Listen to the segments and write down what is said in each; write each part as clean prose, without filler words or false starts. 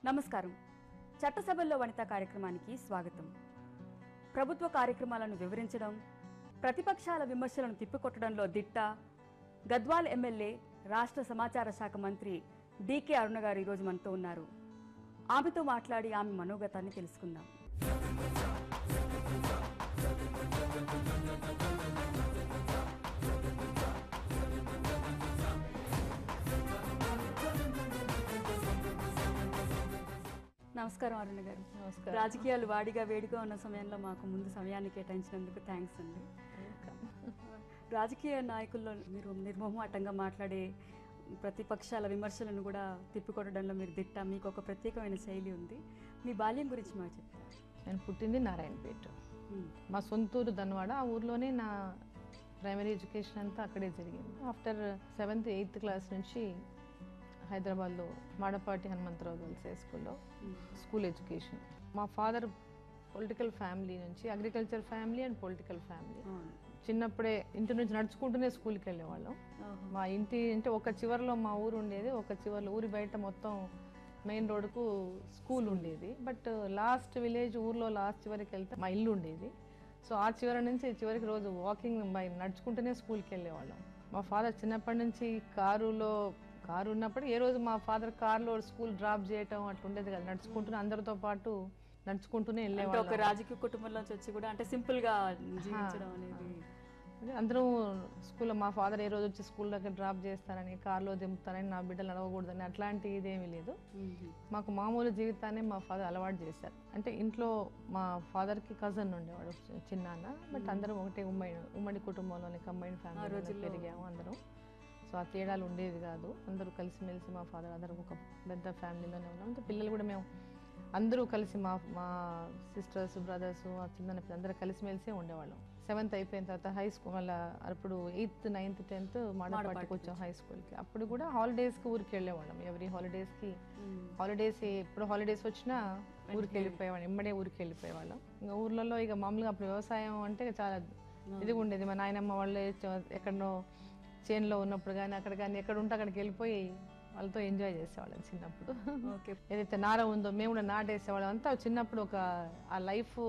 నమస్కారం. చట్టసభల్లో వనిత కార్యక్రమానికి స్వాగతం. ప్రభుత్వ కార్యక్రమాలను వివరించడం, ప్రతిపక్షాల విమర్శలను తిప్పికొట్టడంలో దిట్ట గద్వాల్ ఎమ్మెల్యే, రాష్ట్ర సమాచార శాఖ మంత్రి డికే అరుణ గారు ఈరోజు మనతో ఉన్నారు. ఆమెతో మాట్లాడి ఆమె మనోగతాన్ని తెలుసుకుందాం. నమస్కారం అరుణ గారు. రాజకీయాలు వాడిగా వేడిగా ఉన్న సమయంలో మాకు ముందు సమయాన్ని కేటాయించినందుకు థ్యాంక్స్ అండి. రాజకీయ నాయకుల్లో మీరు నిర్మోహమాటంగా మాట్లాడే, ప్రతిపక్షాల విమర్శలను కూడా తిప్పికొట్టడంలో మీరు దిట్ట. మీకు ఒక ప్రత్యేకమైన శైలి ఉంది. మీ బాల్యం గురించి మాకు చెప్తారు. నేను పుట్టింది నారాయణపేట, మా సొంతూరు ధన్వాడ. ఆ ఊర్లోనే నా ప్రైమరీ ఎడ్యుకేషన్ అంతా అక్కడే జరిగింది. ఆఫ్టర్ 7th 8th క్లాస్ నుంచి హైదరాబాద్లో మాడపాటి హనుమంతరావు గర్ల్స్ హై స్కూల్లో స్కూల్ ఎడ్యుకేషన్. మా ఫాదర్ పొలిటికల్ ఫ్యామిలీ నుంచి, agriculture family and political family. చిన్నప్పుడే ఇంటి నుంచి నడుచుకుంటూనే స్కూల్కి వెళ్ళేవాళ్ళం. మా ఇంటి అంటే ఒక చివరిలో మా ఊరు ఉండేది, ఒక చివరిలో ఊరి బయట మొత్తం మెయిన్ రోడ్కు స్కూల్ ఉండేది. బట్ లాస్ట్ విలేజ్, ఊర్లో లాస్ట్ చివరికి వెళ్తే మా ఇల్లు ఉండేది. సో ఆ చివరి నుంచి చివరికి రోజు వాకింగ్ నడుచుకుంటూనే స్కూల్కి వెళ్ళేవాళ్ళం. మా ఫాదర్ చిన్నప్పటి నుంచి కారు ఉన్నప్పుడు ఏ రోజు మా ఫాదర్ కార్లో స్కూల్ డ్రాప్ చేయటం అట్లా ఉండేది కదా, నడుచుకుంటూనే అందరితో పాటు నడుచుకుంటూనే వెళ్ళేవాళ్ళం. ఒక రాజకీయ కుటుంబంలోంచి వచ్చి కూడా అంటే సింపుల్ గా జీవించడం అనేది. అందరూ స్కూల్లో మా ఫాదర్ ఏ రోజు వచ్చి స్కూల్ దగ్గర డ్రాప్ చేస్తానని, కార్లో దింపుతానని, నా బిడ్డలు నడవకూడదని అట్లాంటి ఇదేమీ లేదు. మాకు మామూలు జీవితాన్ని మా ఫాదర్ అలవాటు చేశారు. అంటే ఇంట్లో మా ఫాదర్కి కజన్ ఉండేవాడు చిన్నాన్న. బట్ అందరం ఒకటే ఉమ్మడి కుటుంబంలోనే కంబైన్డ్ ఫ్యామిలీ పెరిగాము అందరం. సో ఆ తేడాలు ఉండేవి కాదు. అందరూ కలిసిమెలిసి మా ఫాదర్ అందరం ఒక పెద్ద ఫ్యామిలీలోనే ఉన్నాం. పిల్లలు కూడా మేము అందరూ కలిసి మా సిస్టర్స్, బ్రదర్స్, చిన్న అందరూ కలిసిమెలిసే ఉండేవాళ్ళం. 7th అయిపోయిన తర్వాత హై స్కూల్, మళ్ళీ అప్పుడు 8th 9th 10th మాడపాటికి వచ్చాం హై స్కూల్కి. అప్పుడు కూడా హాలిడేస్కి ఊరికి వెళ్ళేవాళ్ళం. ఎవ్రీ హాలిడేస్కి ఎప్పుడు హాలిడేస్ వచ్చినా ఊరికి వెళ్ళిపోయేవాళ్ళం, ఇమ్మడే ఊరికి వెళ్ళిపోయేవాళ్ళం. ఇంకా ఊర్లలో ఇక మామూలుగా అప్పుడు వ్యవసాయం అంటే చాలా ఇదిగా ఉండేది. మా నాయనమ్మ వాళ్ళే ఎక్కడనో చేన్లో ఉన్నప్పుడు కానీ అక్కడ కానీ ఎక్కడ ఉంటే అక్కడికి వెళ్ళిపోయి వాళ్ళతో ఎంజాయ్ చేసేవాళ్ళం చిన్నప్పుడు. ఏదైతే నార ఉందో మేము కూడా నాటేసేవాళ్ళం. అంతా చిన్నప్పుడు ఒక ఆ లైఫ్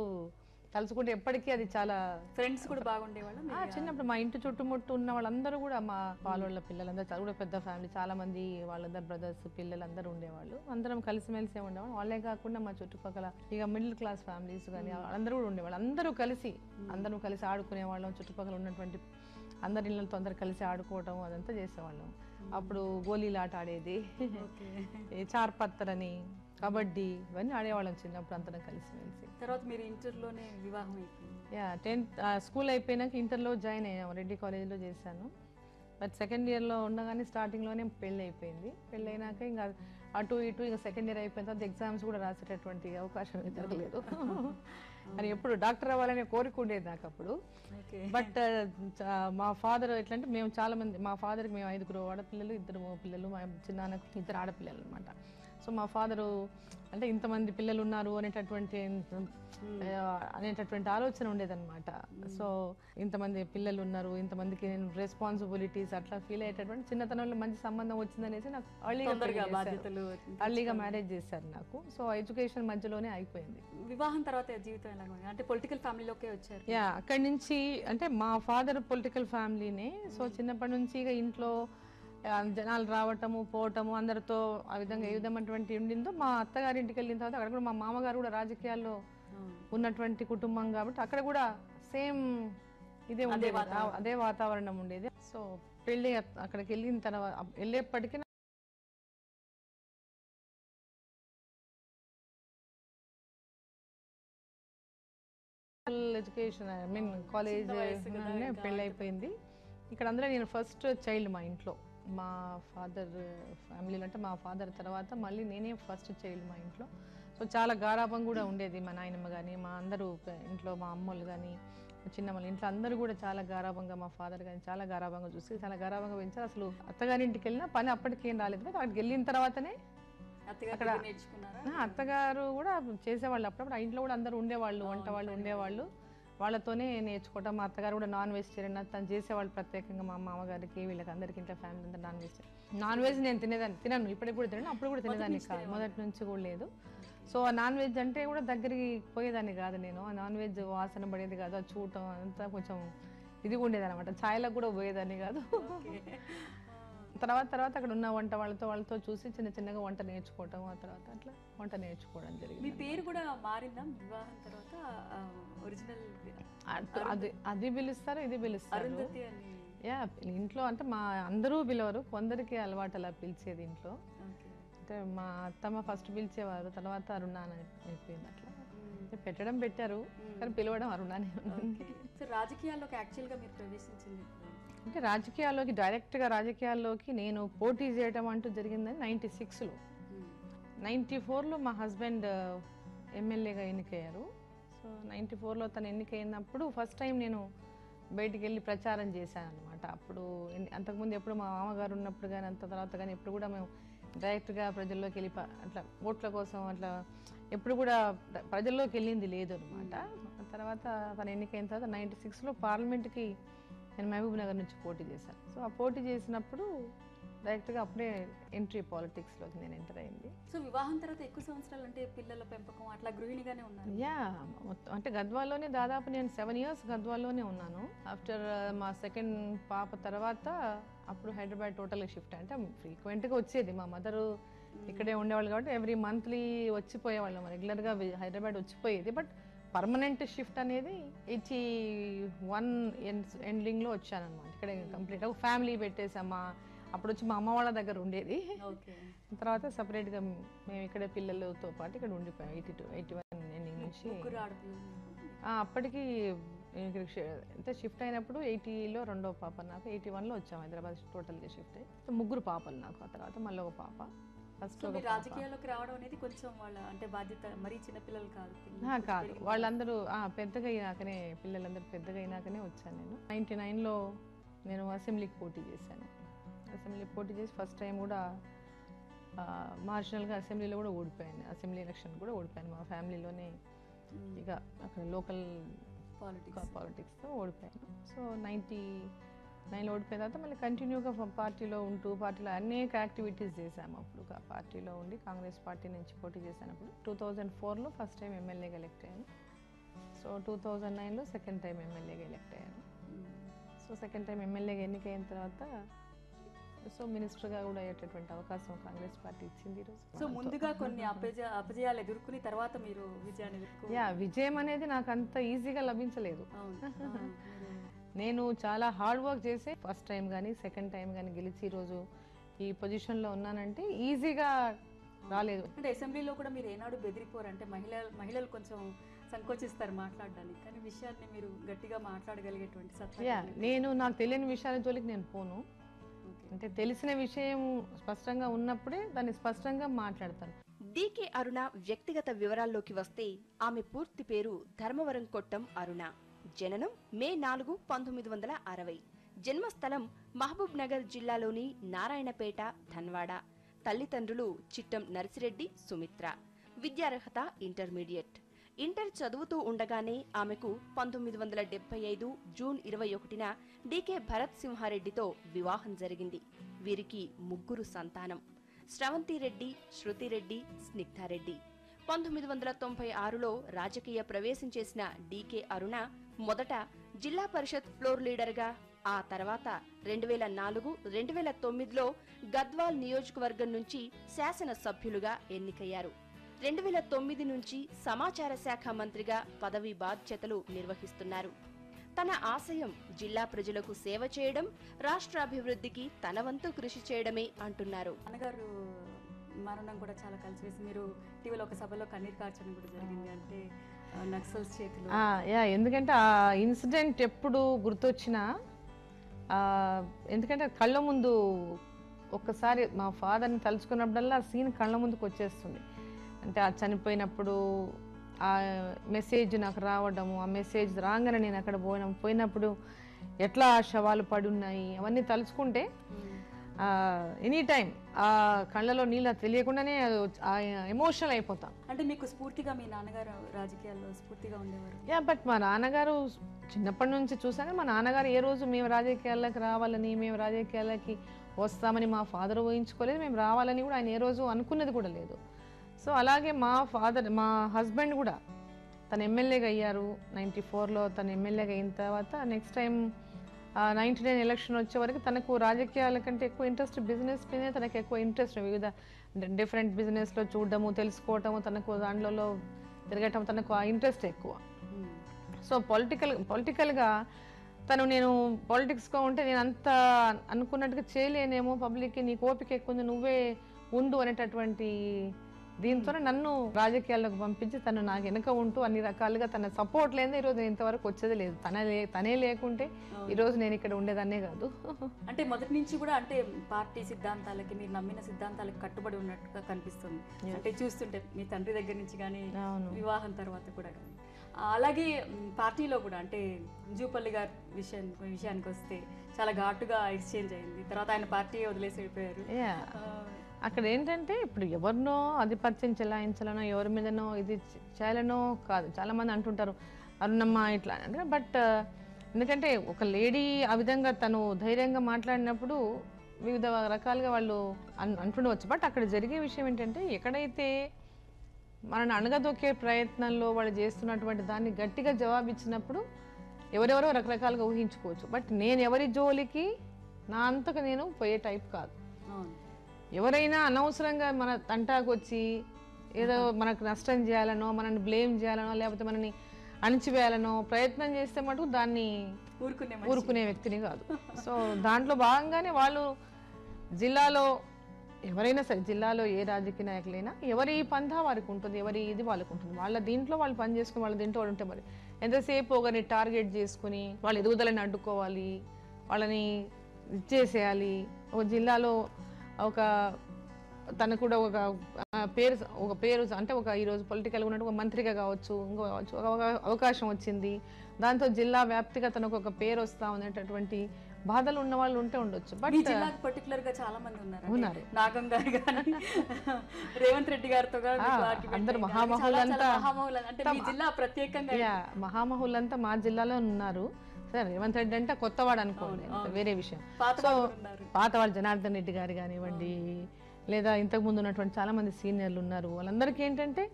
తలుచుకుంటే ఎప్పటికీ అది చాలా. ఫ్రెండ్స్ కూడా బాగుండేవాళ్ళం చిన్నప్పుడు. మా ఇంటి చుట్టుముట్టు ఉన్న వాళ్ళందరూ కూడా, మా పాలోళ్ళ పిల్లలందరూ చాలా కూడా పెద్ద ఫ్యామిలీ, చాలా మంది వాళ్ళందరూ బ్రదర్స్ పిల్లలు అందరూ ఉండేవాళ్ళు. అందరం కలిసిమెలిసే ఉండేవాళ్ళం. వాళ్ళే కాకుండా మా చుట్టుపక్కల ఇక మిడిల్ క్లాస్ ఫ్యామిలీస్ కానీ అందరూ కూడా ఉండేవాళ్ళు. అందరూ కలిసి ఆడుకునేవాళ్ళం. చుట్టుపక్కల ఉన్నటువంటి అందరి ఇళ్ళతో అందరు కలిసి ఆడుకోవటం అదంతా చేసేవాళ్ళం. అప్పుడు గోళీలాట ఆడేది, చార్పత్తరని, కబడ్డీ ఇవన్నీ ఆడేవాళ్ళం చిన్నప్పుడు అందరం కలిసిమెలిసి. తర్వాత మీరు ఇంటర్లోనే వివాహం అయిపోయింది. 10th స్కూల్ అయిపోయినాక ఇంటర్లో జాయిన్ అయ్యాము, రెడ్డి కాలేజీలో చేశాను. బట్ 2nd ఇయర్లో ఉండగానే స్టార్టింగ్లోనే పెళ్ళి అయిపోయింది. పెళ్ళి అయినాక ఇంకా అటు ఇటు ఇంకా 2nd ఇయర్ అయిపోయిన తర్వాత ఎగ్జామ్స్ కూడా రాసేటటువంటి అవకాశం జరగలేదు. అని ఎప్పుడు డాక్టర్ అవ్వాలనే కోరిక ఉండేది నాకు అప్పుడు. బట్ మా ఫాదర్ ఎట్లా అంటే, మేము చాలా మంది, మా ఫాదర్కి మేము 5 ఆడపిల్లలు, 2 మగపిల్లలు, మా చిన్నాన్నకు 2 ఆడపిల్లలు అనమాట. సో మా ఫాదరు అంటే ఇంతమంది పిల్లలు ఉన్నారు అనేటటువంటి ఆలోచన ఉండేదన్నమాట. సో ఇంతమంది పిల్లలు ఉన్నారు, ఇంతమందికి నేను రెస్పాన్సిబిలిటీస్ అట్లా ఫీల్ అయ్యేటటువంటి చిన్నతనంలో మంచి సంబంధం వచ్చిందనేసి నాకు అర్లీగా మ్యారేజ్ చేశారు నాకు. సో ఎడ్యుకేషన్ మధ్యలోనే అయిపోయింది. వివాహం తర్వాత జీవితం ఎలా అంటే పొలిటికల్ ఫ్యామిలీలోకే వచ్చారు. అక్కడి నుంచి అంటే మా ఫాదర్ పొలిటికల్ ఫ్యామిలీనే. సో చిన్నప్పటి నుంచి ఇక ఇంట్లో జనాలు రావటము పోవటము అందరితో ఆ విధంగా ఏ విధమైనటువంటి ఉండిందో. మా అత్తగారింటికి వెళ్ళిన తర్వాత అక్కడ కూడా మా మామగారు కూడా రాజకీయాల్లో ఉన్నటువంటి కుటుంబం కాబట్టి అక్కడ కూడా సేమ్ ఇదే ఉండేది, అదే వాతావరణం ఉండేది. సో పెళ్ళి అక్కడికి వెళ్ళిన తర్వాత వెళ్ళేప్పటికీ ఎడ్యుకేషన్ కాలేజ్ పెళ్ళి అయిపోయింది. ఇక్కడ అందరూ నేను ఫస్ట్ చైల్డ్ మా ఇంట్లో. మా ఫాదర్ ఫ్యామిలీలో అంటే మా ఫాదర్ తర్వాత మళ్ళీ నేనే ఫస్ట్ చైల్డ్ మా ఇంట్లో. సో చాలా గారాబం కూడా ఉండేది. మా నాయనమ్మ కానీ మా అందరూ ఇంట్లో, మా అమ్మోళ్ళు కానీ చిన్నమ్మలు ఇంట్లో అందరూ కూడా చాలా గారాబంగా, మా ఫాదర్ కానీ చాలా గారాబంగా చూసి చాలా గారాబంగా పెంచారు. అసలు అత్తగారింటికి వెళ్ళినా పని అప్పటికేం రాలేదు. అక్కడికి వెళ్ళిన తర్వాతనే అక్కడ అత్తగారు కూడా చేసేవాళ్ళు. అప్పుడప్పుడు ఆ ఇంట్లో కూడా అందరూ ఉండేవాళ్ళు, వంట వాళ్ళు ఉండేవాళ్ళు. వాళ్ళతోనే నేర్చుకోవటం. మా అత్తగారు కూడా నాన్ వెజిటేరియన్, తను చేసేవాళ్ళు ప్రత్యేకంగా మా మామగారికి వీళ్ళకి అందరికి ఇంట్లో ఫ్యామిలీ అంతా నాన్ వెజిటేరియన్. నాన్ వెజ్ నేను తినను, ఇప్పటికి కూడా తినను, అప్పుడు కూడా తినేదాన్ని కాదు, మొదటి నుంచి కూడా లేదు. సో ఆ నాన్ వెజ్ అంటే కూడా దగ్గరికి పోయేదాన్ని కాదు నేను. ఆ నాన్ వెజ్ వాసన పడేది కాదు, అది చూడటం అంతా కొంచెం ఇది ఉండేది అనమాట. ఛాయలకు కూడా పోయేదాన్ని కాదు. తర్వాత అక్కడ ఉన్న వాళ్ళతో చూసి చిన్న చిన్నగా వంట నేర్చుకోవటం, ఆ తర్వాత అట్లా వంట నేర్చుకోవడం జరిగింది. మీ పేరు కూడా మారిందా వివాహం తర్వాత? ఒరిజినల్ అది పిలుస్తారు, ఇది పిలుస్తారు. యా, ఇంట్లో అంటే మా అందరూ పిలవరు, కొందరికి అలవాటు అలా పిలిచేది ఇంట్లో. అంటే మా అత్తమ్మ ఫస్ట్ పిలిచేవారు, తర్వాత అరుణ అని అయిపోయింది. అట్లా పెట్టడం పెట్టారు, కానీ పిలవడం అరుణానే. రాజకీయాల్లోకి యాక్చువల్గా మీరు ప్రవేశించింది అంటే డైరెక్ట్గా రాజకీయాల్లోకి నేను పోటీ చేయడం అంటూ జరిగిందని 96లో. 94లో మా హస్బెండ్ ఎమ్మెల్యేగా ఎన్నికయ్యారు. సో 94లో తను ఎన్నికైనప్పుడు ఫస్ట్ టైం నేను బయటికి వెళ్ళి ప్రచారం చేశాను అనమాట. అప్పుడు అంతకుముందు ఎప్పుడు మా మామగారు ఉన్నప్పుడు కానీ అంత తర్వాత కానీ ఎప్పుడు కూడా మేము డైరెక్ట్గా ప్రజల్లోకి వెళ్ళి అట్లా ఓట్ల కోసం అట్లా ఎప్పుడు కూడా ప్రజల్లోకి వెళ్ళింది లేదు అనమాట. తర్వాత తను ఎన్నికైన తర్వాత 96లో పార్లమెంట్కి నేను మహబూబ్ నగర్ నుంచి పోటీ చేశాను. సో ఆ పోటీ చేసినప్పుడు డైరెక్ట్గా అప్పుడే ఎంట్రీ పాలిటిక్స్లోకి నేను ఎంటర్ అయింది. సో వివాహం తర్వాత ఎక్కువ సంవత్సరాలు అంటే పిల్లల పెంపకం అట్లా గృహిణిగానే ఉన్నారు? యా, మొత్తం అంటే గద్వాల్లోనే దాదాపు నేను 7 years గద్వాల్లోనే ఉన్నాను. ఆఫ్టర్ మా సెకండ్ పాప తర్వాత అప్పుడు హైదరాబాద్ టోటల్గా షిఫ్ట్. అంటే ఫ్రీక్వెంట్గా వచ్చేది, మా మదరు ఇక్కడే ఉండేవాళ్ళు కాబట్టి ఎవ్రీ మంత్లీ వచ్చిపోయేవాళ్ళం, రెగ్యులర్గా హైదరాబాద్ వచ్చిపోయేది. బట్ పర్మనెంట్ షిఫ్ట్ అనేది 81 ఎండింగ్లో వచ్చానమాట. ఇక్కడ కంప్లీట్గా ఫ్యామిలీ పెట్టేసామా. అప్పుడు వచ్చి మా అమ్మ వాళ్ళ దగ్గర ఉండేది, తర్వాత సపరేట్గా మేము ఇక్కడ పిల్లలతో పాటు ఇక్కడ ఉండిపోయాం 81 ఎండింగ్ నుంచి. అప్పటికి అంటే షిఫ్ట్ అయినప్పుడు 80లో రెండో పాప నాకు, 81లో వచ్చాము హైదరాబాద్ టోటల్గా షిఫ్ట్ అయ్యి. ముగ్గురు పాపలు నాకు, ఆ తర్వాత మళ్ళీ ఒక పాప. ఫస్ట్ రాజకీయాల్లోకి రావడం అనేది కొంచెం వాళ్ళ అంటే బాధ్యత, మరీ చిన్నపిల్లలు కాదు, వాళ్ళందరూ పెద్దగా అయినాకనే, పిల్లలందరూ పెద్దగా అయినాకనే వచ్చాను నేను. 99లో నేను అసెంబ్లీకి పోటీ చేశాను. అసెంబ్లీకి పోటీ చేసి ఫస్ట్ టైం కూడా మార్జినల్గా అసెంబ్లీలో కూడా ఓడిపోయాను. అసెంబ్లీ ఎలక్షన్ కూడా ఓడిపోయాను మా ఫ్యామిలీలోనే. ఇక అక్కడ లోకల్ పాలిటిక్స్తో ఓడిపోయాను. సో 99లో ఓడిపోయిన తర్వాత మళ్ళీ కంటిన్యూగా పార్టీలో ఉంటూ పార్టీలో అనేక యాక్టివిటీస్ చేశాము. అప్పుడు పార్టీలో ఉండి కాంగ్రెస్ పార్టీ నుంచి పోటీ చేశానప్పుడు 2004లో ఫస్ట్ టైం ఎమ్మెల్యేగా ఎలెక్ట్ అయ్యాను. సో 2009లో సెకండ్ టైం ఎమ్మెల్యేగా ఎలెక్ట్ అయ్యాను. సో సెకండ్ టైం ఎమ్మెల్యేగా ఎన్నికైన తర్వాత సో మినిస్టర్గా కూడా అయ్యేటటువంటి అవకాశం కాంగ్రెస్ పార్టీ ఇచ్చింది ఈరోజు. సో ముందుగా కొన్ని అపజయాలు ఎదుర్కొని తర్వాత మీరు విజయాన్ని విజయం అనేది నాకు అంత ఈజీగా లభించలేదు. నేను చాలా హార్డ్ వర్క్ చేసి ఫస్ట్ టైం కానీ సెకండ్ టైం కానీ గెలిచి ఈరోజు ఈ పొజిషన్లో ఉన్నానంటే ఈజీగా రాలేదు. అంటే అసెంబ్లీలో కూడా మీరు ఏనాడు బెదిరిపోరు, అంటే మహిళలు కొంచెం సంకోచిస్తారు మాట్లాడడానికి, కానీ విషయాన్ని మీరు గట్టిగా మాట్లాడగలిగేటువంటి సత్తా. నాకు తెలియని విషయాల జోలికి నేను పోను. అంటే తెలిసిన విషయం స్పష్టంగా ఉన్నప్పుడే దాన్ని స్పష్టంగా మాట్లాడతాను. డీకే అరుణ వ్యక్తిగత వివరాల్లోకి వస్తే ఆమె పూర్తి పేరు ధర్మవరం కొట్టం అరుణ. జననం మే 4, 1960. జన్మస్థలం మహబూబ్ నగర్ జిల్లాలోని నారాయణపేట, ధన్వాడ. తల్లిదండ్రులు చిట్టం నర్సిరెడ్డి, సుమిత్ర. విద్యార్హత ఇంటర్మీడియట్. ఇంటర్ చదువుతూ ఉండగానే ఆమెకు 1975 జూన్ 21న డీకే భరత్ సింహారెడ్డితో వివాహం జరిగింది. వీరికి 3 సంతానం: శ్రవంతిరెడ్డి, శృతిరెడ్డి, స్నిగ్ధారెడ్డి. 1996లో రాజకీయ ప్రవేశం చేసిన డీకే అరుణ మొదట జిల్లా పరిషత్ ఫ్లోర్ లీడర్గా, ఆ తర్వాత 2004, 2009లో గద్వాల్ నియోజకవర్గం నుంచి శాసనసభ్యులుగా ఎన్నికయ్యారు. 2009 నుంచి సమాచార శాఖ మంత్రిగా పదవి బాధ్యతలు నిర్వహిస్తున్నారు. తన ఆశయం జిల్లా ప్రజలకు సేవ చేయడం, రాష్ట్రాభివృద్ధికి తన వంతు కృషి చేయడమే అంటున్నారు. అన్నగారు మరణం కూడా చాలా కలిసివేసి మీరు టీవీలో ఒక సభలో కన్నీరు కార్చడం కూడా జరిగింది, అంటే నక్సల్స్ చేతిలో. ఎందుకంటే ఆ ఇన్సిడెంట్ ఎప్పుడు గుర్తొచ్చినా, ఎందుకంటే కళ్ళ ముందు ఒక్కసారి మా ఫాదర్ని తలుచుకున్నప్పుడల్లా ఆ సీన్ కళ్ళ ముందుకు వచ్చేస్తుంది. అంటే ఆ చనిపోయినప్పుడు ఆ మెసేజ్ నాకు రావడము, ఆ మెసేజ్ రాగానే నేను అక్కడ పోయినప్పుడు ఎట్లా శవాలు పడి ఉన్నాయి అవన్నీ తలుచుకుంటే ఎనీ టైం ఆ కళ్ళలో నీళ్ళు తెలియకుండానే ఎమోషనల్ అయిపోతాం. అంటే మీకు స్ఫూర్తిగా మీ నాన్నగారు రాజకీయాల్లో స్ఫూర్తిగా ఉండేవారు? యా, బట్ మా నాన్నగారు చిన్నప్పటి నుంచి చూసాక మా నాన్నగారు ఏ రోజు మేము రాజకీయాల్లోకి రావాలని, మేము రాజకీయాలకి వస్తామని మా ఫాదర్ ఊహించుకోలేదు. మేము రావాలని కూడా ఆయన ఏ రోజు అనుకున్నది కూడా లేదు. సో అలాగే మా హస్బెండ్ కూడా తను ఎమ్మెల్యేగా అయ్యారు. 94లో తను ఎమ్మెల్యేగా అయిన తర్వాత నెక్స్ట్ టైం 99 ఎలక్షన్ వచ్చే వరకు తనకు రాజకీయాల కంటే ఎక్కువ ఇంట్రెస్ట్ బిజినెస్ మీదే తనకు ఎక్కువ ఇంట్రెస్ట్. వివిధ డిఫరెంట్ బిజినెస్లో చూడడము, తెలుసుకోవటము, తనకు దాంట్లో తిరగటం, తనకు ఆ ఇంట్రెస్ట్ ఎక్కువ. సో పొలిటికల్గా నేను పాలిటిక్స్గా ఉంటే నేను అంత అనుకున్నట్టుగా చేయలేనేమో, పబ్లిక్కి నీకు ఓపిక ఎక్కువ ఉంది, నువ్వే ఉండు అనేటటువంటి దీంతో నన్ను రాజకీయాల్లోకి పంపించి తను నాకు వెనక ఉంటూ అన్ని రకాలుగా తన సపోర్ట్ లేదే ఈరోజు నేను ఇంతవరకు వచ్చేది లేదు. తనే లేకుంటే ఈరోజు నేను ఇక్కడ ఉండేదాన్నే కాదు. అంటే మొదటి నుంచి కూడా అంటే పార్టీ సిద్ధాంతాలకి, మీరు నమ్మిన సిద్ధాంతాలకి కట్టుబడి ఉన్నట్టుగా కనిపిస్తుంది. అంటే చూస్తుంటే మీ తండ్రి దగ్గర నుంచి కానీ వివాహం తర్వాత కూడా కానీ. అలాగే పార్టీలో కూడా అంటే జూపల్లి గారి విషయానికి వస్తే చాలా ఘాటుగా ఎక్స్చేంజ్ అయింది. తర్వాత ఆయన పార్టీ వదిలేసి వెళ్ళిపోయారు. అక్కడ ఏంటంటే ఇప్పుడు ఎవరినో ఆధిపత్యం చెలాయించాలనో, ఎవరి మీదనో ఇది చేయాలనో కాదు. చాలామంది అంటుంటారు అరుణమ్మ ఇట్లా అంటే, బట్ ఎందుకంటే ఒక లేడీ ఆ విధంగా తను ధైర్యంగా మాట్లాడినప్పుడు వివిధ రకాలుగా వాళ్ళు అంటుండవచ్చు. బట్ అక్కడ జరిగే విషయం ఏంటంటే, ఎక్కడైతే మనల్ని అణగదొక్కే ప్రయత్నంలో వాళ్ళు చేస్తున్నటువంటి దాన్ని గట్టిగా జవాబిచ్చినప్పుడు ఎవరెవరో రకరకాలుగా ఊహించుకోవచ్చు. బట్ నేను ఎవరి జోలికి నా అంతకు నేను పోయే టైప్ కాదు. ఎవరైనా అనవసరంగా మన తంటాకు వచ్చి ఏదో మనకు నష్టం చేయాలనో, మనల్ని బ్లేమ్ చేయాలనో, లేకపోతే మనల్ని అణిచివేయాలనో ప్రయత్నం చేస్తే మటుకు దాన్ని ఊరుకునే వ్యక్తిని కాదు. సో దాంట్లో భాగంగానే వాళ్ళు జిల్లాలో ఎవరైనా సరే, జిల్లాలో ఏ రాజకీయ నాయకులైనా ఎవరి పంథా వారికి ఉంటుంది, ఎవరి ఇది వాళ్ళకు ఉంటుంది. వాళ్ళ దీంట్లో వాళ్ళు పని చేసుకుని వాళ్ళ దీంట్లో వాళ్ళు ఉంటే మరి ఎంతసేపు ఒకరిని టార్గెట్ చేసుకుని వాళ్ళ ఎదుగుదలని అడ్డుకోవాలి, వాళ్ళని ఇచ్చేసేయాలి. ఒక జిల్లాలో తనకు కూడా ఒక పేరు అంటే ఈరోజు పొలిటికల్గా ఉన్నట్టు ఒక మంత్రిగా కావచ్చు, ఇంకో కావచ్చు, ఒక అవకాశం వచ్చింది, దాంతో జిల్లా వ్యాప్తిగా తనకు ఒక పేరు వస్తా ఉండేటటువంటి బాధలు ఉన్న వాళ్ళు ఉండొచ్చు. బట్ పర్టికులర్ గా చాలా మంది ఉన్నారు. నాగం గారు కానీ రేవంత్ రెడ్డి గారితో అందరు మహామహులంతా ప్రత్యేకంగా మహామహులంతా మా జిల్లాలో ఉన్నారు. సరే, రేవంత్ రెడ్డి అంటే కొత్తవాడు అనుకోండి, వేరే విషయం. సో పాతవాడు జనార్దన్ రెడ్డి గారు కానివ్వండి, లేదా ఇంతకుముందు ఉన్నటువంటి చాలా మంది సీనియర్లు ఉన్నారు. వాళ్ళందరికీ ఏంటంటే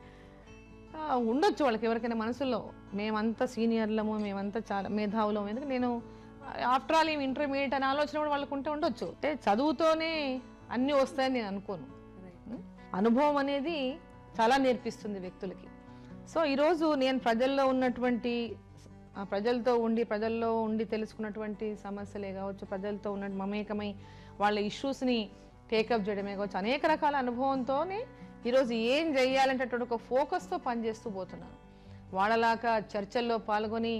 ఉండొచ్చు వాళ్ళకి ఎవరికైనా మనసులో మేమంతా సీనియర్లము, మేమంతా చాలా మేధావులము. ఎందుకంటే నేను ఆఫ్టర్ ఆల్ ఏమి ఇంటర్మీడియట్ అనే ఆలోచన కూడా వాళ్ళకు ఉండొచ్చు. అంటే చదువుతోనే అన్నీ వస్తాయని నేను అనుకోను. అనుభవం అనేది చాలా నేర్పిస్తుంది వ్యక్తులకి. సో ఈరోజు నేను ప్రజల్లో ఉండి తెలుసుకున్నటువంటి సమస్యలే కావచ్చు, ప్రజలతో ఉన్న మమేకమై వాళ్ళ ఇష్యూస్ని టేకప్ చేయడమే కావచ్చు, అనేక రకాల అనుభవంతోనే ఈరోజు ఏం చేయాలంటే ఒక ఫోకస్తో పనిచేస్తూ పోతున్నాను. వాళ్ళలాగా చర్చల్లో పాల్గొని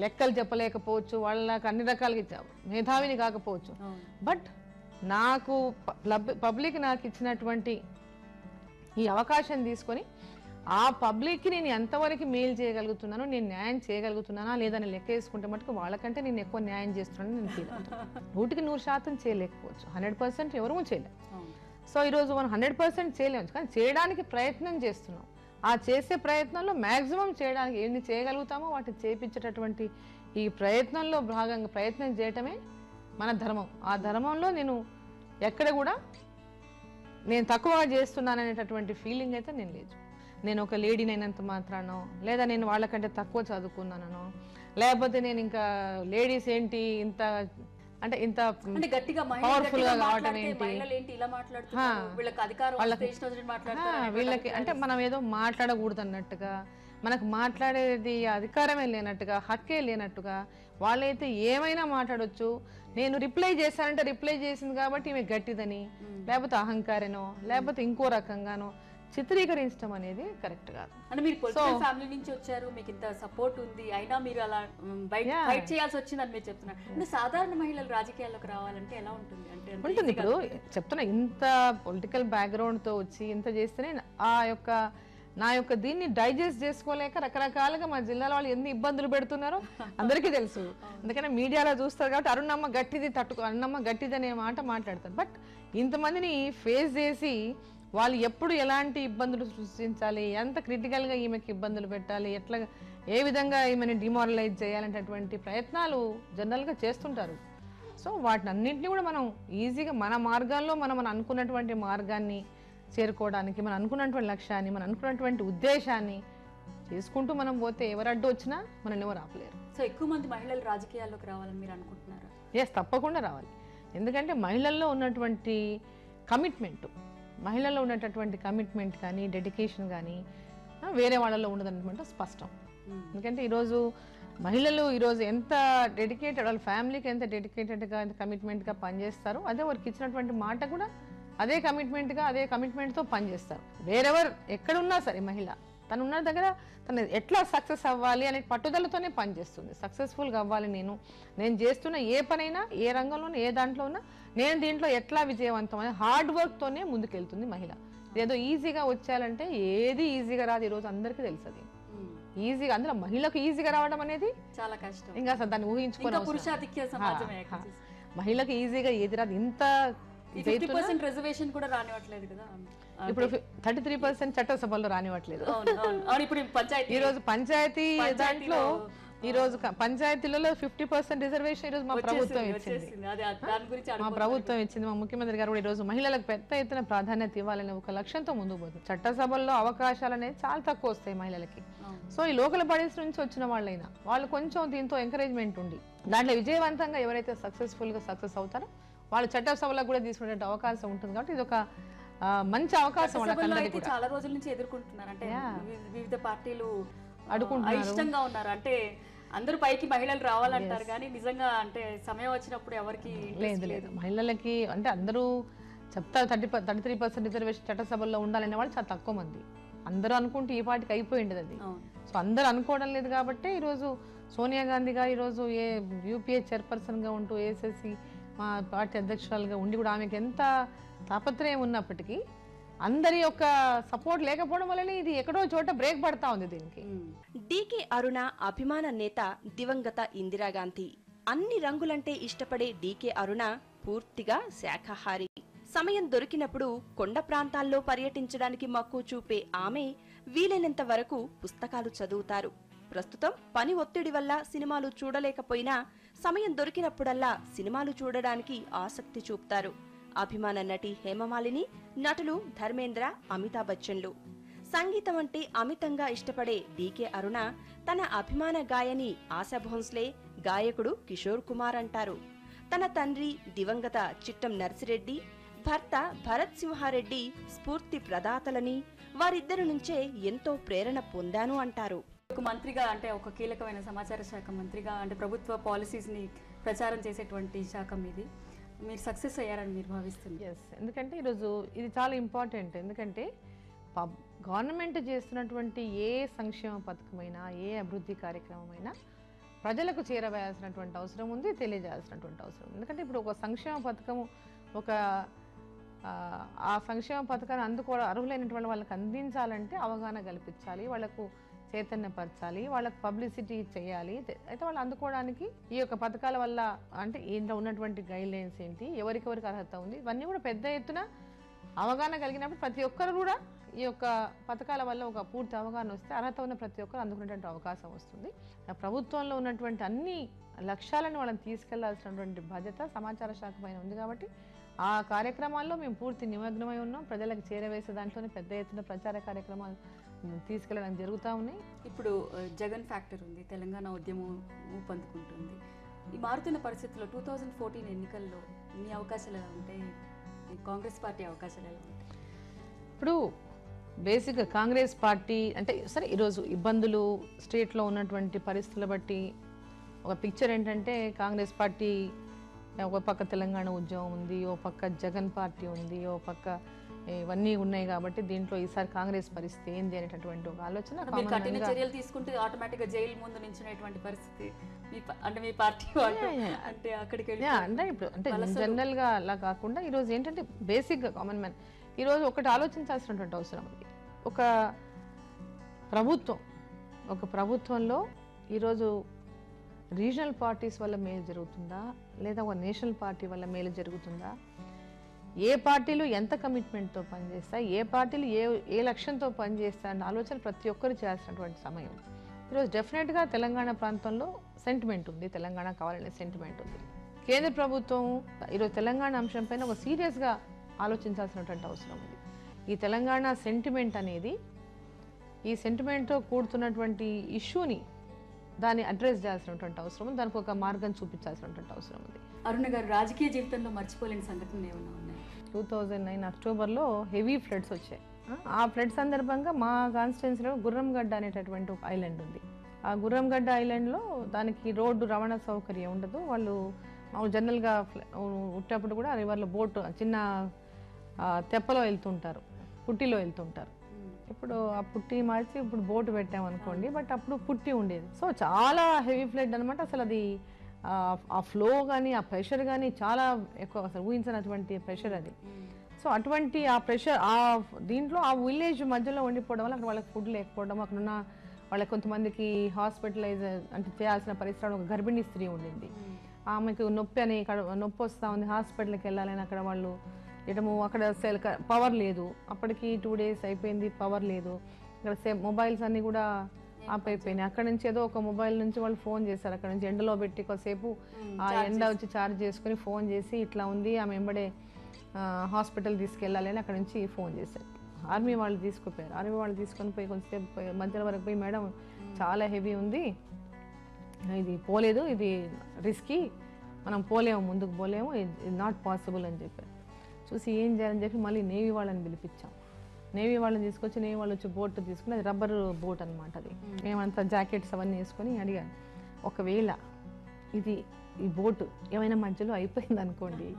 లెక్కలు చెప్పలేకపోవచ్చు, వాళ్ళలాగా అన్ని రకాలుగా మేధావిని కాకపోవచ్చు. బట్ నాకు పబ్లిక్ నాకు ఇచ్చినటువంటి ఈ అవకాశం తీసుకొని ఆ పబ్లిక్కి నేను ఎంతవరకు మేలు చేయగలుగుతున్నానో, నేను న్యాయం చేయగలుగుతున్నానా లేదని లెక్క వేసుకుంటే మటుకు వాళ్ళకంటే నేను ఎక్కువ న్యాయం చేస్తున్నానని నేను ఫీల్ అవుతాను. 100% చేయలేకపోవచ్చు, 100% ఎవరూ చేయలేము. సో ఈరోజు మనం 100% చేయలేము, కానీ చేయడానికి ప్రయత్నం చేస్తున్నాం. ఆ చేసే ప్రయత్నంలో మ్యాక్సిమం చేయడానికి ఎన్ని చేయగలుగుతామో వాటిని చేయించేటటువంటి ఈ ప్రయత్నంలో భాగంగా ప్రయత్నం చేయటమే మన ధర్మం. ఆ ధర్మంలో నేను ఎక్కడ కూడా నేను తక్కువగా చేస్తున్నాననేటటువంటి ఫీలింగ్ అయితే నేను లేదు. నేను ఒక లేడీని అయినంత మాత్రానో, లేదా నేను వాళ్ళకంటే తక్కువ చదువుకున్నానో, లేకపోతే నేను ఇంకా లేడీస్ ఏంటి ఇంత గట్టిగా పవర్ఫుల్ గా కావటం ఏంటి, వీళ్ళకి అంటే మనం ఏదో మాట్లాడకూడదు అన్నట్టుగా, మనకు మాట్లాడేది అధికారమే లేనట్టుగా, హక్కే లేనట్టుగా, వాళ్ళైతే ఏమైనా మాట్లాడొచ్చు. నేను రిప్లై చేశానంటే రిప్లై చేసింది కాబట్టి ఈమె గట్టిదని, లేకపోతే అహంకారనో, లేకపోతే ఇంకో రకంగానో చిత్రీకరించడం అనేది కరెక్ట్ కాదు. అంటే మీరు పొలిటికల్ ఫ్యామిలీ నుంచి వచ్చారు, మీకు ఇంత సపోర్ట్ ఉంది, అయినా మీరు అలా ఫైట్ చేయాల్సి వచ్చిందని మీరు చెప్తున్నారు. అంటే సాధారణ మహిళలు రాజకీయాల్లోకి రావాలంటే ఎలా ఉంటుంది? అంటే ఉంటుంది. ఇప్పుడు చెప్తున్నా, ఇంత పొలిటికల్ బ్యాక్గ్రౌండ్ తో వచ్చి ఇంత చేస్తేనే ఆ యొక్క నా యొక్క దీన్ని డైజెస్ట్ చేసుకోలేక రకరకాలుగా మా జిల్లాలో వాళ్ళు ఎన్ని ఇబ్బందులు పెడుతున్నారో అందరికీ తెలుసు. అందుకనే మీడియాలో చూస్తారు కాబట్టి అరుణమ్మ గట్టిది అరుణమ్మ గట్టిది అనే మాట మాట్లాడతారు. బట్ ఇంతమందిని ఫేస్ చేసి వాళ్ళు ఎప్పుడు ఎలాంటి ఇబ్బందులు సృష్టించాలి, ఎంత క్రిటికల్గా ఈమెకి ఇబ్బందులు పెట్టాలి, ఎట్లా ఏ విధంగా ఈమెని డిమారలైజ్ చేయాలనేటటువంటి ప్రయత్నాలు జనరల్గా చేస్తుంటారు. సో వాటిని అన్నింటినీ కూడా మనం ఈజీగా మన మార్గాల్లో మనం అనుకున్నటువంటి మార్గాన్ని చేరుకోవడానికి, మనం అనుకున్నటువంటి లక్ష్యాన్ని, మనం అనుకున్నటువంటి ఉద్దేశాన్ని చేసుకుంటూ మనం పోతే ఎవరు అడ్డు వచ్చినా మనల్ని ఎవరు ఆపలేరు. సో ఎక్కువ మంది మహిళలు రాజకీయాల్లోకి రావాలని మీరు అనుకుంటున్నారా? ఎస్, తప్పకుండా రావాలి. ఎందుకంటే మహిళల్లో ఉన్నటువంటి కమిట్మెంట్ కానీ డెడికేషన్ కానీ వేరే వాళ్ళలో ఉండదన్నమాట స్పష్టం. ఎందుకంటే ఈరోజు మహిళలు ఈరోజు ఎంత డెడికేటెడ్, వాళ్ళ ఫ్యామిలీకి ఎంత డెడికేటెడ్గా ఎంత కమిట్మెంట్గా పనిచేస్తారో అదే వారికి ఇచ్చినటువంటి మాట కూడా అదే కమిట్మెంట్తో పనిచేస్తారు. వేరెవర్ ఎక్కడున్నా సరే మహిళ తను ఉన్న దగ్గర తను ఎట్లా సక్సెస్ అవ్వాలి అనే పట్టుదలతోనే పనిచేస్తుంది. సక్సెస్ఫుల్గా అవ్వాలి, నేను చేస్తున్న ఏ పనైనా, ఏ రంగంలోనే, ఏ దాంట్లో ఉన్నా నేను దీంట్లో ఎట్లా విజయవంతం అనే హార్డ్ వర్క్తోనే ముందుకెళ్తుంది మహిళ. ఏదో ఈజీగా వచ్చేయాలంటే ఏది ఈజీగా రాదు, ఈరోజు అందరికీ తెలుసు. అది ఈజీగా, అందులో మహిళకు ఈజీగా రావడం అనేది చాలా కష్టం. ఇంకా అసలు దాన్ని ఊహించుకోవాలి. మహిళకు ఈజీగా ఏది రాదు. ఇంత 50% రిజర్వేషన్ కూడా రానివ్వట్లేదు కదా, ఇప్పుడు 33% చట్టసభల్లో రానివ్వట్లేదు. ఈ రోజు పంచాయతీ దాంట్లో ఈ రోజు పంచాయతీలలో 50% రిజర్వేషన్ ఈరోజు మా ప్రభుత్వం ఇచ్చింది. మా ముఖ్యమంత్రి గారు కూడా ఈరోజు మహిళలకు పెద్ద ఎత్తున ప్రాధాన్యత ఇవ్వాలనే ఒక లక్ష్యంతో ముందుకు పోతుంది. చట్టసభల్లో అవకాశాలు అనేది చాలా తక్కువ వస్తాయి మహిళలకి. సో ఈ లోకల్ బాడీస్ నుంచి వచ్చిన వాళ్ళైనా వాళ్ళు కొంచెం దీంతో ఎంకరేజ్మెంట్ ఉండి దాంట్లో విజయవంతంగా ఎవరైతే సక్సెస్ అవుతారో వాళ్ళు చట్టసభలకు కూడా తీసుకునే అవకాశం ఉంటుంది. కాబట్టి ఇది ఒక మంచి అవకాశం. చాలా రోజుల నుంచి ఎదుర్కొంటున్నారు, అంటే వివిధ పార్టీలు అడుగుతున్నారు, ఉన్నారు. అంటే అందరూ పైకి మహిళలు రావాలంటారు కానీ నిజంగా అంటే సమయం వచ్చినప్పుడు ఎవరికి లేదు. మహిళలకి అంటే అందరూ చెప్తారు 33% రిజర్వేషన్ చట్టసభల్లో ఉండాలనే వాళ్ళు చాలా తక్కువ మంది. అందరూ అనుకుంటే ఈ పార్టీకి అయిపోయింది అది. సో అందరూ అనుకోవడం లేదు కాబట్టి ఈరోజు సోనియా గాంధీ గారు ఈరోజు యూపీఏ చైర్పర్సన్గా ఉంటూ ఏఎస్ఎస్సి మా పార్టీ అధ్యక్షురాలుగా ఉండి కూడా ఆమెకి ఎంత తాపత్రయం ఉన్నప్పటికీ అందరి యొక్క సపోర్ట్ లేకపోవడం వల్లనే ఇది ఎక్కడో చోట బ్రేక్ పడతా ఉంది దీనికి. డీకే అరుణ అభిమాన నేత దివంగత ఇందిరాగాంధీ. అన్ని రంగులంటే ఇష్టపడే డీకే అరుణ పూర్తిగా శాఖాహారి. సమయం దొరికినప్పుడు కొండ ప్రాంతాల్లో పర్యటించడానికి మక్కువ చూపే ఆమె వీలైనంత వరకు పుస్తకాలు చదువుతారు. ప్రస్తుతం పని ఒత్తిడి వల్ల సినిమాలు చూడలేకపోయినా సమయం దొరికినప్పుడల్లా సినిమాలు చూడడానికి ఆసక్తి చూపుతారు. అభిమాన నటి హేమమాలిని, నటులు ధర్మేంద్ర, అమితాబ్ బచ్చన్లు. సంగీతం అంటే అమితంగా ఇష్టపడే డీకే అరుణ తన అభిమాన గాయని ఆశా భోంస్లే, గాయకుడు కిషోర్ కుమార్ అంటారు. తన తండ్రి దివంగత చిట్టం నర్సిరెడ్డి, భర్త భరత్ సింహారెడ్డి స్ఫూర్తి ప్రదాతలని, వారిద్దరి నుంచే ఎంతో ప్రేరణ పొందాను అంటారు. ఒక మంత్రిగా, అంటే ఒక కీలకమైన సమాచార శాఖ మంత్రిగా, అంటే ప్రభుత్వ పాలసీస్ని ప్రచారం చేసేటువంటి శాఖ మీది, మీరు సక్సెస్ అయ్యారని మీరు భావిస్తుంది? ఎస్, ఎందుకంటే ఈరోజు ఇది చాలా ఇంపార్టెంట్. ఎందుకంటే గవర్నమెంట్ చేస్తున్నటువంటి ఏ సంక్షేమ పథకమైనా, ఏ అభివృద్ధి కార్యక్రమమైనా ప్రజలకు చేరవేయాల్సినటువంటి అవసరం ఉంది, తెలియజేయాల్సినటువంటి అవసరం. ఎందుకంటే ఇప్పుడు ఒక సంక్షేమ పథకము ఆ సంక్షేమ పథకాన్ని అర్హులైనటువంటి వాళ్ళకి అందించాలంటే అవగాహన కల్పించాలి, వాళ్ళకు చైతన్యపరచాలి, వాళ్ళకు పబ్లిసిటీ చేయాలి. అయితే వాళ్ళు అందుకోవడానికి ఈ యొక్క పథకాల వల్ల అంటే ఇంట్లో ఉన్నటువంటి గైడ్ లైన్స్ ఏంటి, ఎవరికెవరికి అర్హత ఉంది, ఇవన్నీ కూడా పెద్ద ఎత్తున అవగాహన కలిగినప్పుడు ప్రతి ఒక్కరు కూడా ఈ యొక్క పథకాల వల్ల ఒక పూర్తి అవగాహన వస్తే అర్హత ఉన్న ప్రతి ఒక్కరు అందుకునేటువంటి అవకాశం వస్తుంది. ప్రభుత్వంలో ఉన్నటువంటి అన్ని లక్ష్యాలను వాళ్ళని తీసుకెళ్లాల్సినటువంటి బాధ్యత సమాచార శాఖ పైన ఉంది. కాబట్టి ఆ కార్యక్రమాల్లో మేము పూర్తి నిమగ్నమై ఉన్నాం. ప్రజలకు చేరవేసే దాంట్లోనే పెద్ద ఎత్తున ప్రచార కార్యక్రమాలు తీసుకెళ్ళడం జరుగుతూ ఉన్నాయి. ఇప్పుడు జగన్ ఫ్యాక్టర్ ఉంది, తెలంగాణ ఉద్యమం ఊపందుకుంటుంది. ఈ మారుతున్న పరిస్థితుల్లో 2014 ఎన్నికల్లో మీ అవకాశాలు ఎలా ఉంటాయి, కాంగ్రెస్ పార్టీ అవకాశాలు ఎలా ఉంటాయి? ఇప్పుడు బేసిక్గా కాంగ్రెస్ పార్టీ అంటే సరే ఈరోజు ఇబ్బందులు స్టేట్లో ఉన్నటువంటి పరిస్థితులు బట్టి ఒక పిక్చర్ ఏంటంటే కాంగ్రెస్ పార్టీ ఒక పక్క తెలంగాణ ఉద్యమం ఉంది, ఓ పక్క జగన్ పార్టీ ఉంది, ఓ పక్క ఇవన్నీ ఉన్నాయి. కాబట్టి దీంట్లో ఈసారి కాంగ్రెస్ పరిస్థితి ఏంది అనేటటువంటి ఒక ఆలోచన. కఠిన చర్యలు తీసుకుంటే ఆటోమేటిక్గా జైలు ముందు నించునేటువంటి పరిస్థితి అంటే మీ పార్టీ అంటే అక్కడికి అంటే ఇప్పుడు అంటే జనరల్గా అలా కాకుండా ఈరోజు ఏంటంటే బేసిక్గా కామన్ మ్యాన్ ఈరోజు ఒకటి ఆలోచించాల్సినటువంటి అవసరం ఉంది. ఒక ప్రభుత్వంలో ఈరోజు రీజనల్ పార్టీస్ వల్ల మేలు జరుగుతుందా లేదా ఒక నేషనల్ పార్టీ వల్ల మేలు జరుగుతుందా, ఏ పార్టీలు ఎంత కమిట్మెంట్తో పనిచేస్తాయి, ఏ పార్టీలు ఏ లక్ష్యంతో పనిచేస్తాయి అన్న ఆలోచన ప్రతి ఒక్కరు చేయాల్సినటువంటి సమయం. ఈరోజు డెఫినెట్గా తెలంగాణ ప్రాంతంలో సెంటిమెంట్ ఉంది, తెలంగాణ కావాలనే సెంటిమెంట్ ఉంది. కేంద్ర ప్రభుత్వం ఈరోజు తెలంగాణ అంశంపైన ఒక సీరియస్గా ఆలోచించాల్సినటువంటి అవసరం ఉంది. ఈ తెలంగాణ సెంటిమెంట్ అనేది, ఈ సెంటిమెంట్తో కూడుతున్నటువంటి ఇష్యూని దాన్ని అడ్రస్ చేయాల్సినటువంటి అవసరం ఉంది, దానికి ఒక మార్గం చూపించాల్సినటువంటి అవసరం ఉంది. అరుణ గారు, రాజకీయ జీవితంలో మర్చిపోలేని సంఘటనలు ఏమైనా ఉన్నాయి? 2009 అక్టోబర్లో హెవీ ఫ్లడ్స్ వచ్చాయి. ఆ ఫ్లడ్ సందర్భంగా మా కాన్స్టిట్యున్సీలో గుర్రంగడ్డ అనేటటువంటి ఒక ఐలాండ్ ఉంది. ఆ గుర్రంగడ్డ ఐలాండ్లో దానికి రోడ్డు రవాణా సౌకర్యం ఉండదు. వాళ్ళు జనరల్గా ఉట్టేప్పుడు కూడా రివర్లో బోట్ చిన్న తెప్పలో వెళ్తుంటారు, పుట్టిలో వెళ్తుంటారు. ఇప్పుడు ఆ పుట్టి మార్చి ఇప్పుడు బోటు పెట్టామనుకోండి, బట్ అప్పుడు పుట్టి ఉండేది. సో చాలా హెవీ ఫ్లడ్ అనమాట. అసలు అది ఆ ఫ్లో కానీ ఆ ప్రెషర్ కానీ చాలా ఎక్కువ, అసలు ఊహించినటువంటి ప్రెషర్ అది. సో అటువంటి ఆ ప్రెషర్ దీంట్లో ఆ విలేజ్ మధ్యలో ఉండిపోవడం వల్ల అక్కడ వాళ్ళకి ఫుడ్ లేకపోవడం, అక్కడ ఉన్న వాళ్ళకి కొంతమందికి హాస్పిటలైజ్ అంటే చేయాల్సిన పరిస్థితి. ఒక గర్భిణీ స్త్రీ ఉండింది, ఆమెకు నొప్పి వస్తూ ఉంది, హాస్పిటల్కి వెళ్ళాలని అక్కడ వాళ్ళు అక్కడ పవర్ లేదు. అప్పటికి 2 days అయిపోయింది, పవర్ లేదు. ఇక్కడ మొబైల్స్ అన్నీ కూడా ఆఫ్ అయిపోయినాయి. అక్కడ నుంచి ఏదో ఒక మొబైల్ నుంచి వాళ్ళు ఫోన్ చేశారు, అక్కడ నుంచి ఎండలో పెట్టి కొద్దిసేపు ఆ ఎండ వచ్చి ఛార్జ్ చేసుకుని ఫోన్ చేసి ఇట్లా ఉంది ఆమె వెంబడే హాస్పిటల్ తీసుకెళ్ళాలి అని అక్కడ నుంచి ఫోన్ చేశారు. ఆర్మీ వాళ్ళు తీసుకుపోయారు. ఆర్మీ వాళ్ళు తీసుకొని పోయి కొంచెంసేపు మధ్యలో వరకు పోయి, మేడం చాలా హెవీ ఉంది, ఇది పోలేదు, ఇది రిస్కీ, మనం పోలేము, ముందుకు పోలేము, ఇది నాట్ పాసిబుల్ అని చెప్పారు. చూసి ఏం చేయాలని చెప్పి మళ్ళీ నేవీ వాళ్ళని పిలిపించాం. నేవీ వాళ్ళని తీసుకొచ్చి నేవీ వాళ్ళు వచ్చి బోట్ తీసుకుని, అది రబ్బర్ బోట్ అనమాట. అది మేమంతా జాకెట్స్ అవన్నీ వేసుకొని అడిగాను, ఒకవేళ ఈ బోటు ఏమైనా మధ్యలో అయిపోయింది అనుకోండి,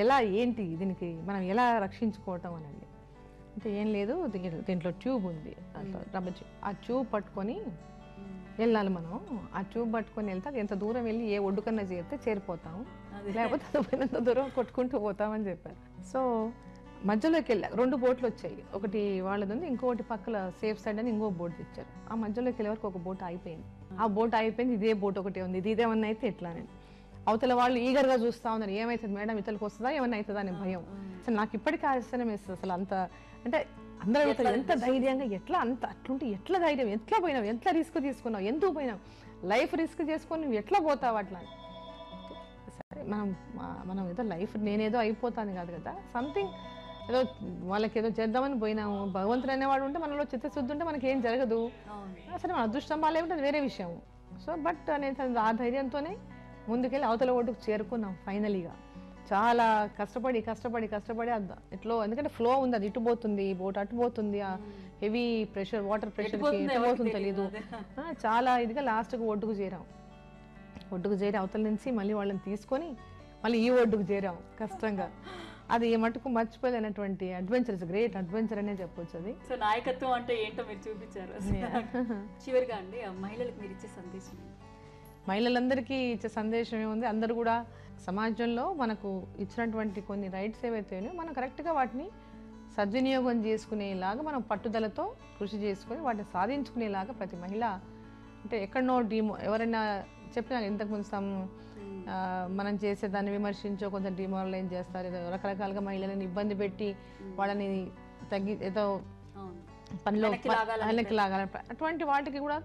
ఎలా ఏంటి దీనికి మనం ఎలా రక్షించుకోవటం అనండి. అంటే ఏం లేదు, దీంట్లో ట్యూబ్ ఉంది, రబ్బర్ ట్యూబ్, ఆ ట్యూబ్ పట్టుకొని వెళ్ళాలి మనం. ఆ ట్యూబ్ పట్టుకొని వెళ్తే అది ఎంత దూరం వెళ్ళి ఏ ఒడ్డుకన్నా చేరితే చేరిపోతాం, లేకపోతే పోయినంత దూరం కొట్టుకుంటూ పోతామని చెప్పారు. సో మధ్యలోకి వెళ్ళా, 2 బోట్లు వచ్చాయి, ఒకటి వాళ్ళది ఉంది, ఇంకొకటి పక్కల సేఫ్ సైడ్ అని ఇంకో బోట్ తెచ్చారు. ఆ మధ్యలోకి వెళ్ళే వరకు ఒక బోట్ అయిపోయింది. ఆ బోట్ అయిపోయింది, ఇదే బోట్ ఒకటే ఉంది, ఇది ఇదేమన్నా అయితే ఎట్లా అని. అవతల వాళ్ళు ఈగర్గా చూస్తూ ఉన్నారు, ఏమవుతుంది మేడం, ఇతరులకు వస్తుందా ఏమన్నా అవుతుందా అని భయం. అసలు నాకు ఇప్పటికీ ఆశ్చర్యం వేస్తుంది. అసలు అంత అంటే అందరూ అడుగుతారు, ఎంత ధైర్యంగా, ఎట్లా అట్లుంటే ఎట్లా ధైర్యం, ఎట్లా పోయినావు, ఎట్లా రిస్క్ తీసుకున్నావు, ఎందుకు పోయినావు, లైఫ్ రిస్క్ చేసుకొని నువ్వు ఎట్లా పోతావు అట్లా. సరే మనం ఏదో లైఫ్ నేనేదో అయిపోతాను కాదు కదా, సంథింగ్ ఏదో వాళ్ళకి ఏదో చేద్దామని పోయినాము. భగవంతుడు అనేవాడు ఉంటే మనలో చిత్తశుద్ధి ఉంటే మనకి ఏం జరగదు. సరే మన అదృష్టం బాగాలేకుంటే వేరే విషయం. సో బట్ అనేది ఆ ధైర్యంతోనే ముందుకెళ్ళి అవతల ఒడ్డుకు చేరుకున్నాం ఫైనలీగా. చాలా కష్టపడి ఎట్లో, ఎందుకంటే ఫ్లో ఉంది, అది ఇటు పోతుంది, బోట్ అటు పోతుంది, ఆ హెవీ ప్రెషర్, వాటర్ ప్రెషర్కి ఎటు పోతుంది తెలియదు. చాలా ఇదిగా లాస్ట్కి ఒడ్డుకు చేరి అవతల నుంచి మళ్ళీ వాళ్ళని తీసుకొని మళ్ళీ ఈ ఒడ్డుకు చేరాం కష్టంగా. అది మటుకు మర్చిపోలేనటువంటి అడ్వెంచర్, గ్రేట్ అడ్వెంచర్ అనే చెప్పొచ్చు అది. సో నాయకత్వం అంటే ఏంటో మీరు చూపించారు. చివరిగా అండి మహిళలకు మీరు ఇచ్చే సందేశం? మహిళలందరికీ ఇచ్చే సందేశం ఏముంది, అందరూ కూడా సమాజంలో మనకు ఇచ్చినటువంటి కొన్ని రైట్స్ ఏవైతే మనం కరెక్ట్గా వాటిని సద్వినియోగం చేసుకునేలాగా మనం పట్టుదలతో కృషి చేసుకొని వాటిని సాధించుకునేలాగా ప్రతి మహిళ, అంటే ఎక్కడనో ఎవరైనా చెప్పినా ఇంతకుముందు మనం చేసేదాన్ని విమర్శించో కొంత డిమారలైజ్ చేస్తారు, ఏదో రకరకాలుగా మహిళలను ఇబ్బంది పెట్టి వాళ్ళని ఏదో పనిలో వెనక్కి లాగాలి, అటువంటి వాటికి కూడా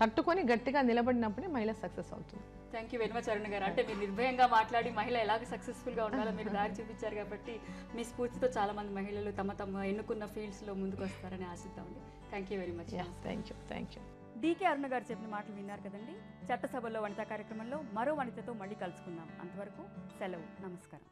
తట్టుకొని గట్టిగా నిలబడినప్పుడే మహిళ సక్సెస్ అవుతుంది. Thank you very much Arun గారు. అంటే మీరు నిర్భయంగా మాట్లాడి మహిళ ఎలాగ సక్సెస్ఫుల్గా ఉండాలో మీరు దారి చూపించారు కాబట్టి మీ స్ఫూర్తితో చాలా మంది మహిళలు తమ ఎన్నుకున్న ఫీల్డ్స్లో ముందుకు వస్తారని ఆశిద్దామండి. Thank you very much. Thank you. DK Aruna గారు చెప్పిన మాటలు విన్నారు కదండి. చట్టసభలో వనితా కార్యక్రమంలో మరో వనితతో మళ్ళీ కలుసుకుందాం. అంతవరకు సెలవు, నమస్కారం.